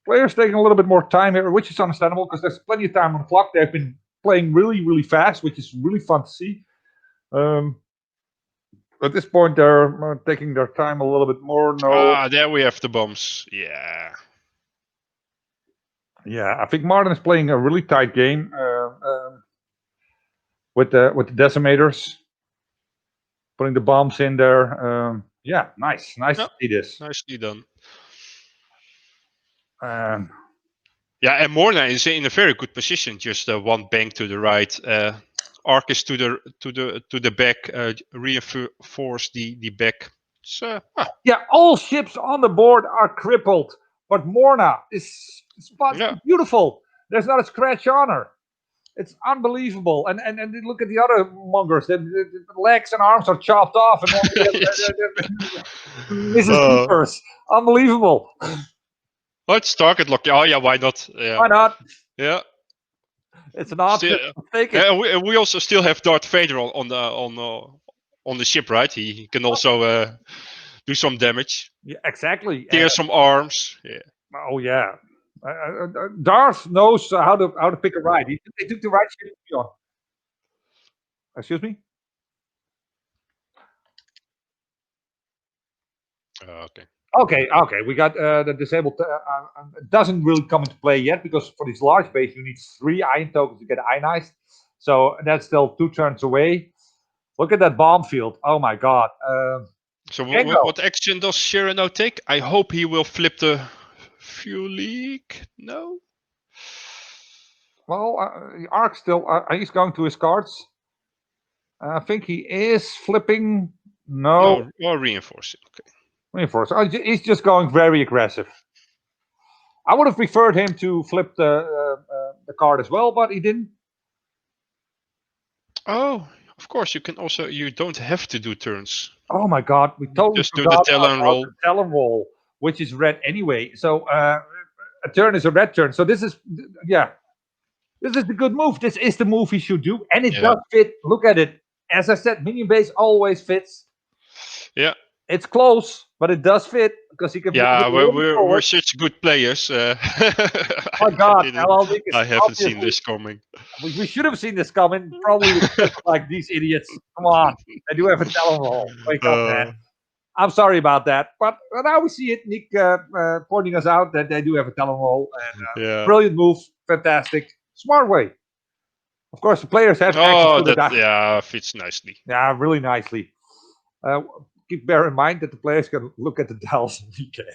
Players taking a little bit more time here, which is understandable because there's plenty of time on the clock. They've been playing really, really fast, which is really fun to see. At this point, they're taking their time a little bit more. No, there we have the bombs. Yeah. yeah, I think Marden is playing a really tight game with the decimators, putting the bombs in there. Yeah, nice to see this. Nicely done. Yeah, and Morna is in a very good position. Just one bank to the right. Arc is to the back. Reinforce the back. So, yeah, all ships on the board are crippled, but Morna is beautiful. There's not a scratch on her. It's unbelievable. And look at the other mongers. The legs and arms are chopped off, and this is keepers. Unbelievable. Let's target lock. Oh yeah, why not? Yeah. Why not? Yeah. It's an option. Take it. We also still have Darth Vader on the ship, right? He can also do some damage. Yeah, exactly. Tear some arms. Yeah. Oh yeah. Darth knows how to pick a ride. They took the right ship to be on. Excuse me. Okay. Okay. We got the disabled. Doesn't really come into play yet because for this large base you need 3 iron tokens to get ionized. So that's still 2 turns away. Look at that bomb field. Oh my god. So what action does Cyrano take? I hope he will flip the fuel leak. No. Well, Arc still. He's going to his cards. I think he is flipping. No. Or reinforcing. Okay. Reinforce. He's just going very aggressive. I would have preferred him to flip the card as well, but he didn't. Oh, of course you can also. You don't have to do turns. Oh my god, we totally just do the talon roll. The talon roll, which is red anyway. So a turn is a red turn. So this is this is the good move. This is the move he should do, and it does fit. Look at it. As I said, minion base always fits. Yeah. It's close, but it does fit because he can. Yeah, we're such good players. Oh my god! I haven't seen this coming. We should have seen this coming. Probably like these idiots. Come on, they do have a talon roll. Wake up, man. I'm sorry about that, but now we see it. Niek pointing us out that they do have a talon roll. And, brilliant move, fantastic, smart way. Of course, the players have access to the fits nicely. Yeah, really nicely. Bear in mind that the players can look at the dials on weekend.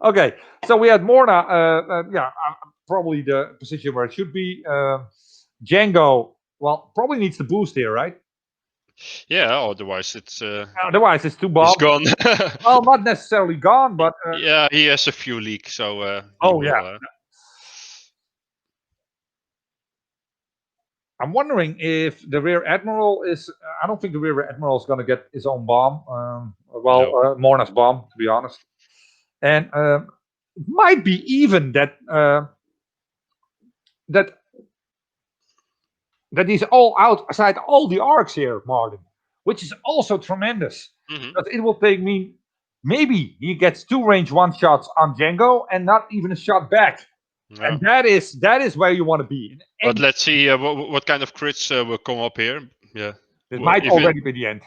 Okay, so we had Morna. Probably the position where it should be. Django, well, probably needs the boost here, right? Yeah, otherwise it's. Otherwise, it's too bombs. It's gone. Well, not necessarily gone, but. Yeah, he has a few leak, so. I'm wondering if the rear admiral is. I don't think the rear admiral is going to get his own bomb. Morna's bomb, to be honest. And it might be even that he's all outside all the arcs here, Marden, which is also tremendous. But it will take me. Maybe he gets 2 range 1 shots on Django and not even a shot back. No. And that is where you want to be. But let's see what kind of crits will come up here. Yeah, it might already be the end,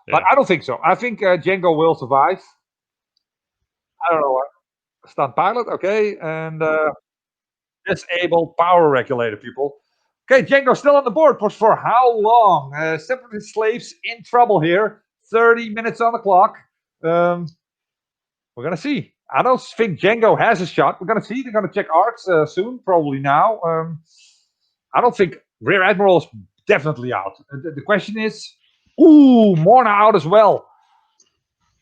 but I don't think so. I think Django will survive. I don't know. Stunt pilot, okay, and disabled power regulator, people. Okay, Django still on the board, but for how long? Separatist slaves in trouble here. 30 minutes on the clock. We're gonna see. I don't think Django has a shot. We're going to see. They're going to check arcs soon, probably now. I don't think Rear Admiral is definitely out. The question is, Morna out as well.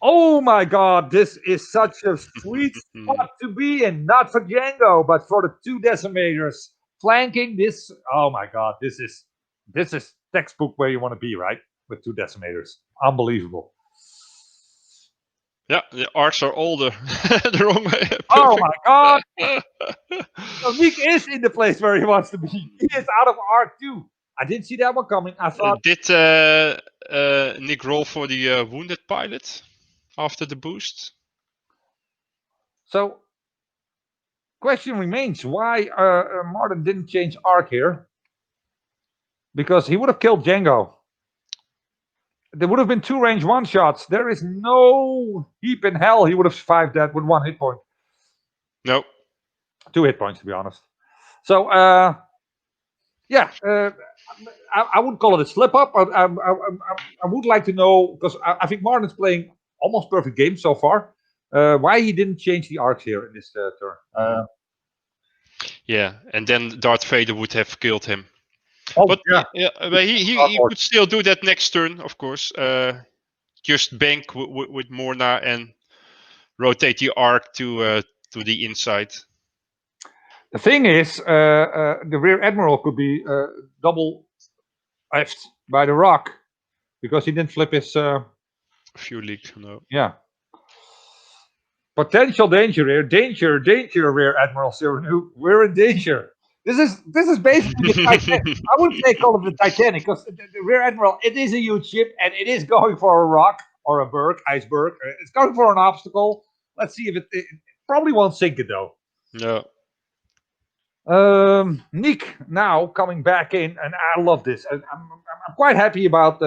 Oh my god, this is such a sweet spot to be in. Not for Django, but for the 2 decimators. Flanking this. Oh my god, this is textbook where you want to be, right? With 2 decimators. Unbelievable. Yeah, the arcs are all the wrong way. Perfect. Oh my god! So Niek is in the place where he wants to be. He is out of arc too. I didn't see that one coming. I thought. Did Niek roll for the wounded pilot? after the boost. So, question remains why Marden didn't change arc here. Because he would have killed Django. There would have been 2 range 1 shots. There is no heap in hell he would have survived that with 1 hit point. No. 2 hit points, to be honest. So, yeah, I wouldn't call it a slip up. I would like to know, because I think Martin's playing almost perfect game so far, why he didn't change the arcs here in this turn. Yeah, and then Darth Vader would have killed him. Oh, But yeah. but he could still do that next turn, of course. Just bank with Morna and rotate the arc to the inside. The thing is, the rear admiral could be double effed by the rock because he didn't flip his. Fuel leak, no. Yeah. Potential danger here. Danger, rear admiral Cyrano. We're in danger. This is basically the Titanic. I wouldn't say call it the Titanic because the rear admiral, it is a huge ship and it is going for a rock or a iceberg. It's going for an obstacle. Let's see if it probably won't sink it though. No. Niek now coming back in, and I love this. I'm quite happy about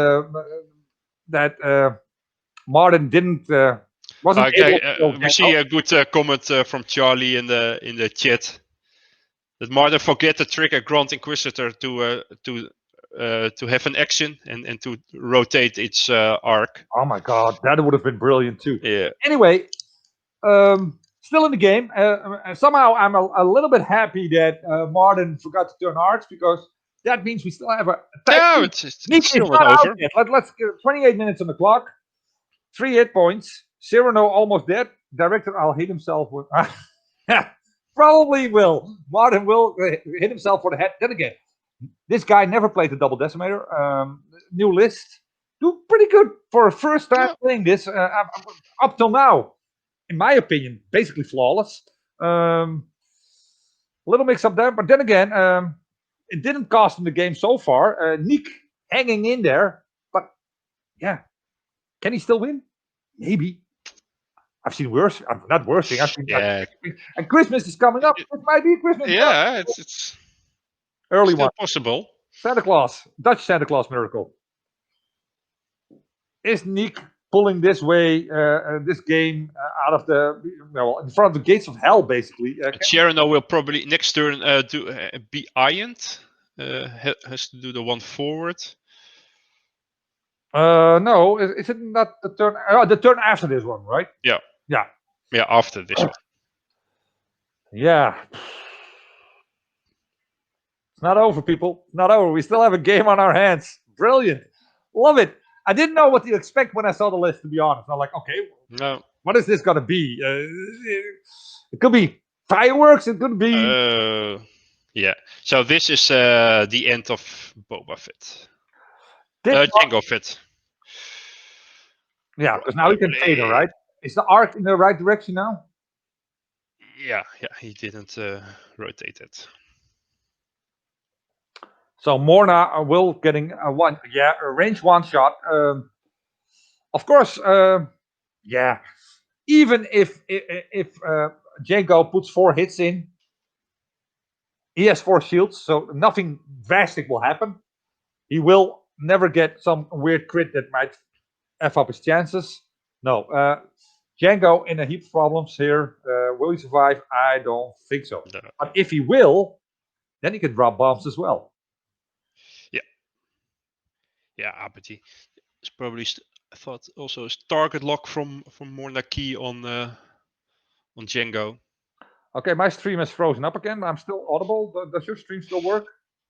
that. Marden didn't wasn't able to kill we see a good comment from Charlie in the chat that Marden forget to trigger Grand Inquisitor to have an action and to rotate its arc. Oh my god, that would have been brilliant too. Yeah. Anyway, still in the game. Somehow I'm a little bit happy that Marden forgot to turn arcs because that means we still have a. Yeah, it's still not over. Let's get 28 minutes on the clock. 3 hit points. Cyrano almost dead. Director, I'll hit himself with. Probably will. Marden will hit himself for the head. Then again, this guy never played the Double Decimator. New list. Do pretty good for a first time playing this. Up till now, in my opinion, basically flawless. Little mix up there, but then again, it didn't cost him the game so far. Niek hanging in there, but yeah, can he still win? Maybe. I've seen worse. Not worse thing. I've seen. Yeah. And Christmas is coming up. It might be Christmas. Yeah, it's early still one. Possible. Santa Claus, Dutch Santa Claus miracle. Is Niek pulling this way, this game out of the, in front of the gates of hell, basically? Cyrano will probably next turn be ironed. Has to do the one forward. No, is it not the turn? The turn after this one, right? Yeah. Yeah. Yeah, after this one. Yeah. It's not over, people. Not over. We still have a game on our hands. Brilliant. Love it. I didn't know what to expect when I saw the list, to be honest. I'm like, okay, no. What is this going to be? It could be fireworks. It could be. Yeah. So this is the end of Boba Fett. Jango Fett. Yeah, because now he can Vader, right? Is the arc in the right direction now? Yeah, he didn't rotate it. So Morna will getting a range 1 shot. Of course, yeah. Even if Jango puts 4 hits in, he has 4 shields, so nothing drastic will happen. He will never get some weird crit that might F up his chances. No, Jango in a heap of problems here. Will he survive? I don't think so. No. But if he will, then he can drop bombs as well. Yeah, but he's probably I thought also his target lock from Morna Key on Jango. Okay, my stream has frozen up again. I'm still audible. Does your stream still work?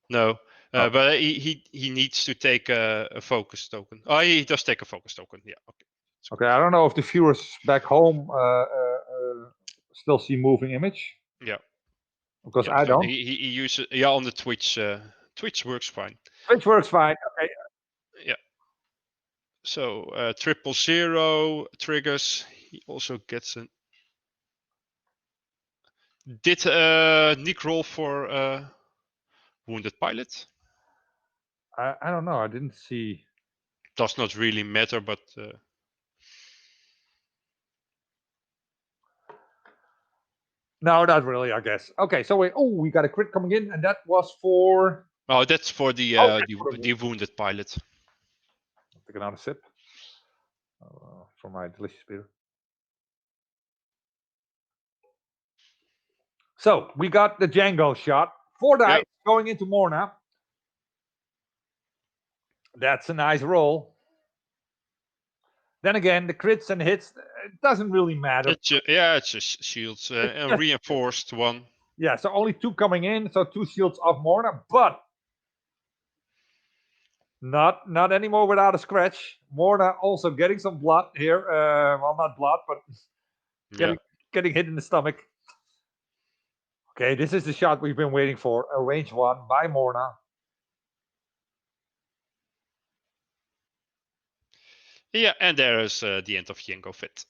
No, but he needs to take a focus token. Oh, he does take a focus token. Yeah. Okay. Okay, I don't know if the viewers back home still see moving image. Yeah. Because I don't. He uses on the Twitch. Twitch works fine. Twitch works fine. Okay. Yeah. So 000 triggers. He also gets an. Did Niek roll for wounded pilot? I don't know. I didn't see. Does not really matter, but No, not really, I guess. Okay, so we got a crit coming in, and that was for... Oh, that's for the Oh, that's for the wounded pilot. Take another sip for my delicious beer. So we got the Django shot. 4 dice Yep. going into Morna. That's a nice roll. Then again, the crits and hits, it doesn't really matter. It's just shields, a reinforced one. Yeah, so only 2 coming in, so 2 shields off Morna, but not anymore without a scratch. Morna also getting some blood here. Well, not blood, but getting hit in the stomach. Okay, this is the shot we've been waiting for. A range 1 by Morna. Yeah, and there is the end of Django Fit.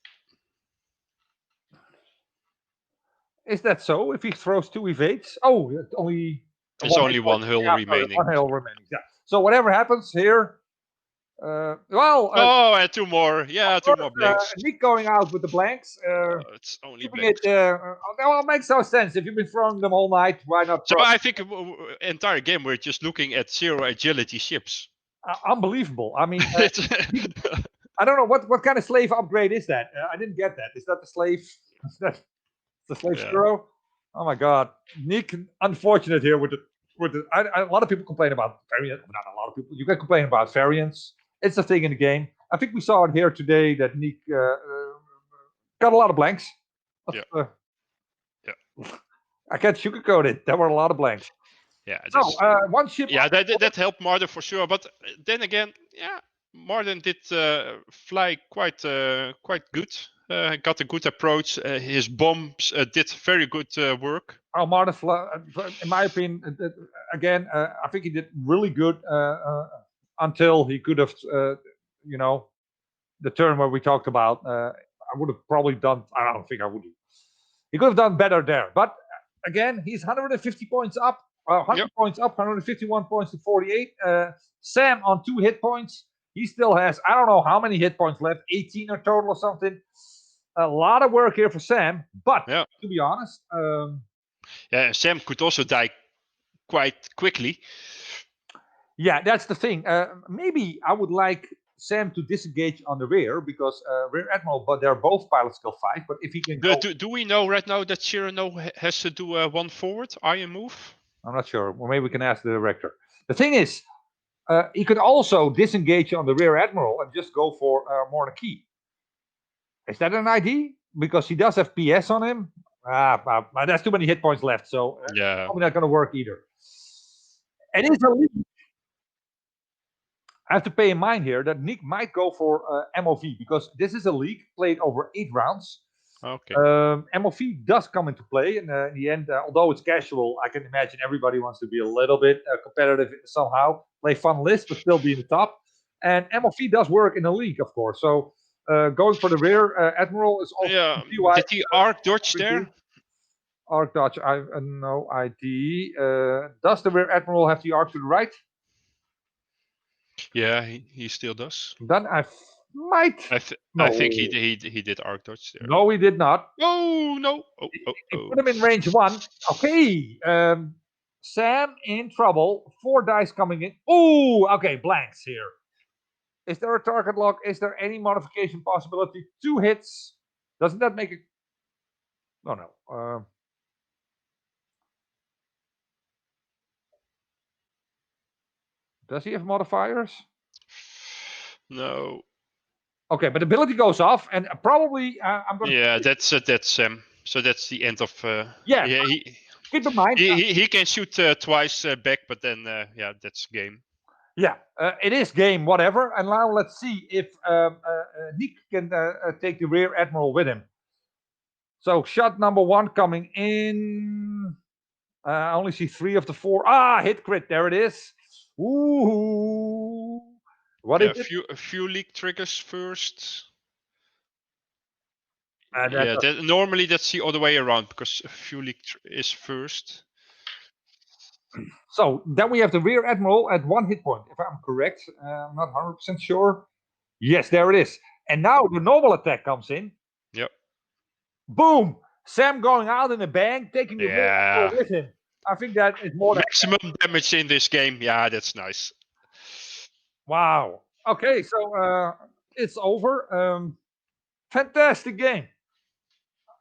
Is that so? If he throws 2 evades? Oh, only... There's only one hull remaining. One hull remaining, yeah. So whatever happens here... and 2 more. Yeah, 2 more blanks. Niek going out with the blanks. It's only keeping blanks. Well, it makes no sense. If you've been throwing them all night, why not So throw? I think entire game we're just looking at 0 agility ships. Unbelievable. I mean, I don't know what kind of slave upgrade is that. I didn't get that. Is that the slave? Is that the slave zero? Oh my God, Niek, unfortunate here with the. A lot of people complain about variants. Not a lot of people. You can complain about variants. It's a thing in the game. I think we saw it here today that Niek got a lot of blanks. I can't sugarcoat it. There were a lot of blanks. Yeah. So one ship. Yeah, that helped Marden for sure. But then again, yeah, Marden did fly quite good. Got a good approach. His bombs did very good work. Oh, Marden, in my opinion, again, I think he did really good until he could have, the turn where we talked about. I would have probably done. I don't think I would. He could have done better there. But again, he's 150 points up. 100 points up. 151 points to 48. Sam on 2 hit points. He still has, I don't know how many hit points left. 18 or total or something. A lot of work here for Sam. But to be honest. Sam could also die quite quickly. Yeah, that's the thing. Maybe I would like Sam to disengage on the rear because rear admiral, but they're both pilot skill 5. But if he can do we know right now that Cyrano has to do one forward iron move? I'm not sure. Well, maybe we can ask the director. The thing is, he could also disengage on the rear admiral and just go for Morna Key. Is that an idea? Because he does have PS on him. There's too many hit points left, so probably not going to work either. It is a leak. I have to pay in mind here that Niek might go for MOV because this is a league played over 8 rounds. Okay. MOV does come into play, and in the end, although it's casual, I can imagine everybody wants to be a little bit competitive somehow, play fun lists, but still be in the top. And MOV does work in a league, of course. So going for the rear admiral is also. Did he arc dodge there? Arc dodge, I have no idea. Does the rear admiral have the arc to the right? Yeah, he still does. Then I might. I think he did arc dodge there. No, he did not. Oh no! He put him in range 1. Okay. Sam in trouble. 4 dice coming in. Oh, okay, blanks here. Is there a target lock? Is there any modification possibility? 2 hits. Doesn't that make it? Oh no. Does he have modifiers? No. Okay, but ability goes off, and probably I'm going to. Yeah, that's Sam. So that's the end of. Keep in mind. He can shoot twice back, but then that's game. Yeah, it is game, whatever. And now let's see if Niek can take the rear admiral with him. So shot number 1 coming in. I only see 3 of the 4. Hit crit. There it is. Ooh. What is it? A few leak triggers first. Normally that's the other way around because a few leak is first. So then we have the rear admiral at 1 hit point, if I'm correct. I'm not 100% sure. Yes, there it is. And now the normal attack comes in. Yep. Boom! Sam going out in a bang, taking the Yeah. with him. I think that is more than Maximum damage in this game. Yeah, that's nice. wow. Okay, so it's over. Fantastic game.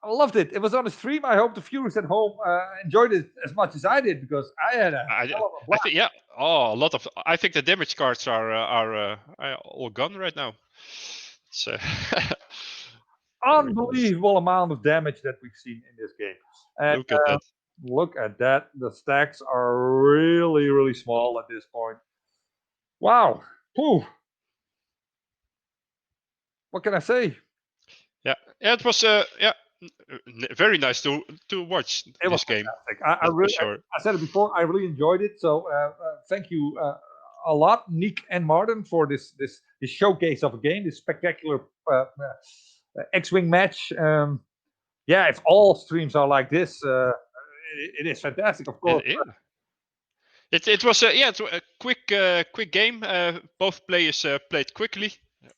I loved it. It was on a stream. I hope the viewers at home enjoyed it as much as I did because I had a hell of a I blast. think, yeah. Oh, a lot of. I think the damage cards are all gone right now. So. Unbelievable amount of damage that we've seen in this game. And Look at that. look at that. The stacks are really, really small at this point. Wow. Whew. What can I say? Yeah, it was very nice to watch It was this game. fantastic. I really, sure. I said it before. I really enjoyed it. So thank you a lot, Niek and Marden, for this showcase of a game, this spectacular X-wing match. Yeah, if all streams are like this, it is fantastic. Of course. It was it's a quick game. Both players played quickly,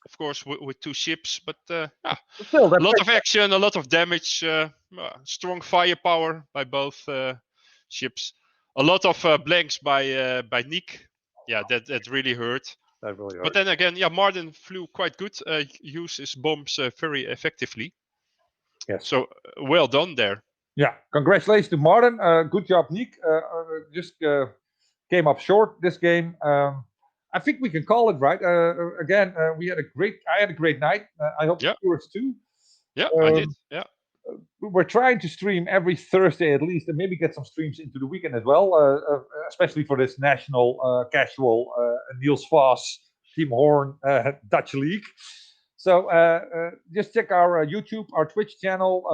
of course, with 2 ships, but Still, a lot of action, a lot of damage, strong firepower by both ships, a lot of blanks by Niek. Yeah, that really hurt. That really hurt. But then again, yeah, Marden flew quite good. Used his bombs very effectively. Yes. So well done there. Yeah, congratulations to Marden. Good job, Niek. Just came up short this game. I think we can call it right. Again, I had a great night. I hope the viewers too. Yeah, I did. Yeah. We're trying to stream every Thursday at least, and maybe get some streams into the weekend as well, especially for this national casual Niels Voss Team Hoorn Dutch League. So just check our YouTube, our Twitch channel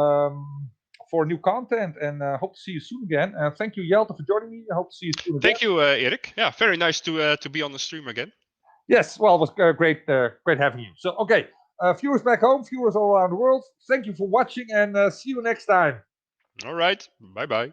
for new content, and hope to see you soon again. Thank you, Jelte, for joining me. I hope to see you soon again. Thank you, Erik. Yeah, very nice to be on the stream again. Yes, well, it was great having you. So, okay, viewers back home, viewers all around the world, thank you for watching, and see you next time. All right, bye-bye.